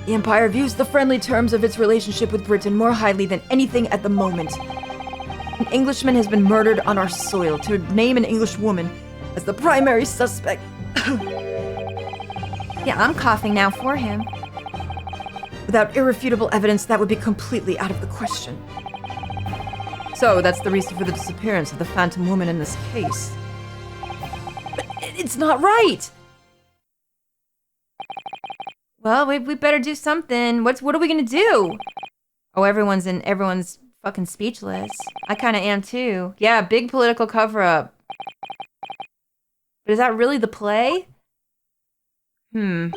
The Empire views the friendly terms of its relationship with Britain more highly than anything at the moment. An Englishman has been murdered on our soil. To name an Englishwoman as the primary suspect... Yeah, I'm coughing now for him. Without irrefutable evidence, that would be completely out of the question. So, that's the reason for the disappearance of the phantom woman in this case. But it's not right! Well, we better do something. What are we gonna do? Oh, everyone's fucking speechless. I kinda am too. Yeah, big political cover-up. But is that really the play? One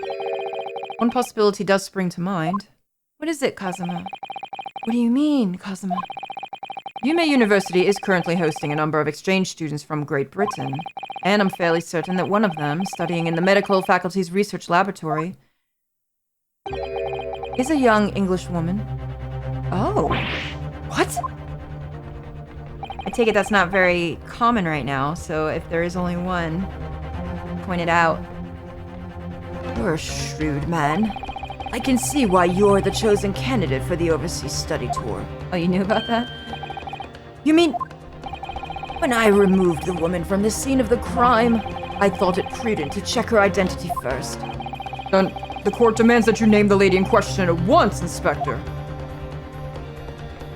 possibility does spring to mind. What is it, Kazuma? What do you mean, Kazuma? Yume University is currently hosting a number of exchange students from Great Britain, and I'm fairly certain that one of them, studying in the medical faculty's research laboratory, is a young English woman. Oh. What? I take it that's not very common right now, so if there is only one, point it out. You're a shrewd man. I can see why you're the chosen candidate for the overseas study tour. Oh, you knew about that? You mean, when I removed the woman from the scene of the crime, I thought it prudent to check her identity first. Then the court demands that you name the lady in question at once, Inspector.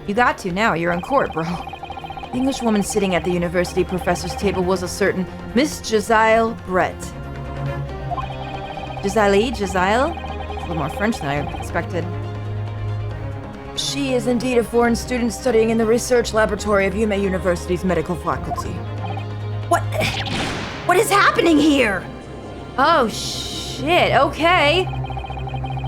You got to now. You're in court, bro. The English woman sitting at the university professor's table was a certain Miss Josiah Brett. Josiah? It's a little more French than I expected. She is indeed a foreign student studying in the research laboratory of Yume University's medical faculty. What is happening here? Oh, shit. Okay.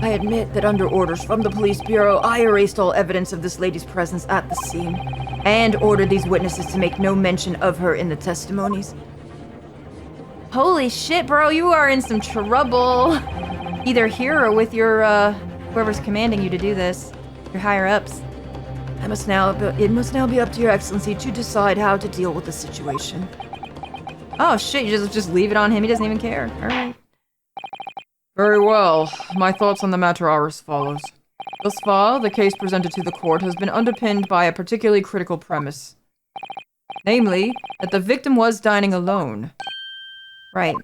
I admit that under orders from the police bureau, I erased all evidence of this lady's presence at the scene and ordered these witnesses to make no mention of her in the testimonies. Holy shit, bro. You are in some trouble. Either here or with your, whoever's commanding you to do this. Your higher-ups. It must now be up to your excellency to decide how to deal with the situation. Oh, shit. You just leave it on him. He doesn't even care. All right. Very well. My thoughts on the matter are as follows. Thus far, the case presented to the court has been underpinned by a particularly critical premise. Namely, that the victim was dining alone. Right.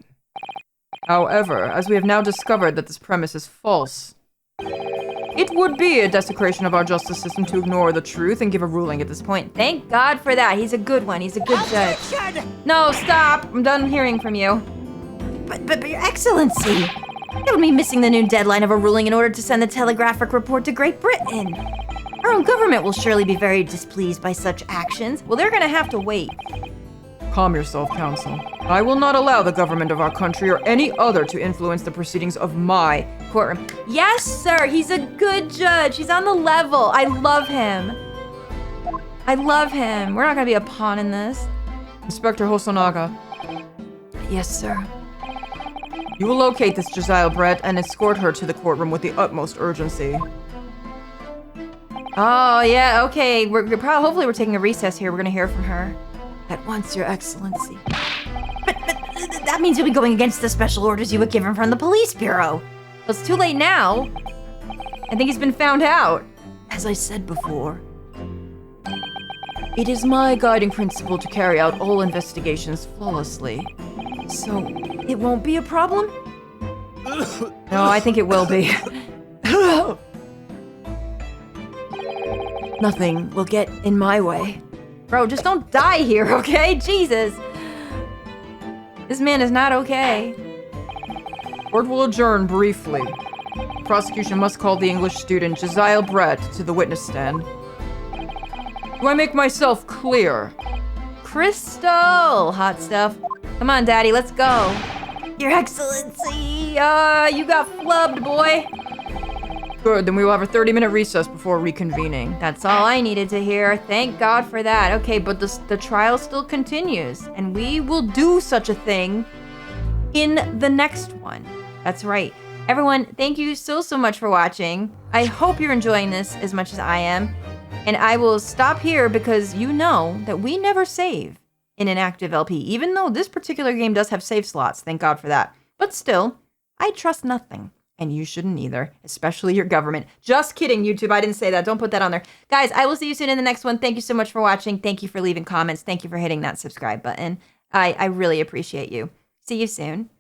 However, as we have now discovered that this premise is false, it would be a desecration of our justice system to ignore the truth and give a ruling at this point. Thank God for that. He's a good one. He's a good judge. No, stop. I'm done hearing from you. But Your Excellency, you'll be missing the noon deadline of a ruling in order to send the telegraphic report to Great Britain. Our own government will surely be very displeased by such actions. Well, they're gonna have to wait. Calm yourself, Counsel. I will not allow the government of our country or any other to influence the proceedings of my Courtroom. Yes, sir. He's a good judge. He's on the level. I love him. I love him. We're not gonna be a pawn in this. Inspector Hosonaga. Yes, sir. You will locate this Josiah Brett and escort her to the courtroom with the utmost urgency. Oh, yeah. Okay. Hopefully we're taking a recess here. We're gonna hear from her. At once, Your Excellency. But that means you'll be going against the special orders you were given from the police bureau. Well, it's too late now. I think he's been found out. As I said before, it is my guiding principle to carry out all investigations flawlessly. So, it won't be a problem? No, I think it will be. Nothing will get in my way. Bro, just don't die here, okay? Jesus. This man is not okay. Court will adjourn briefly. The prosecution must call the English student Josiah Brett to the witness stand. Do I make myself clear? Crystal! Hot stuff. Come on, Daddy, let's go. Your Excellency! You got flubbed, boy. Good, then we will have a 30-minute recess before reconvening. That's all I needed to hear. Thank God for that. Okay, but the trial still continues, and we will do such a thing in the next one. That's right. Everyone, thank you so much for watching. I hope you're enjoying this as much as I am. And I will stop here because you know that we never save in an active LP, even though this particular game does have save slots. Thank God for that. But still, I trust nothing. And you shouldn't either, especially your government. Just kidding, YouTube. I didn't say that. Don't put that on there. Guys, I will see you soon in the next one. Thank you so much for watching. Thank you for leaving comments. Thank you for hitting that subscribe button. I really appreciate you. See you soon.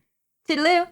Toodaloo.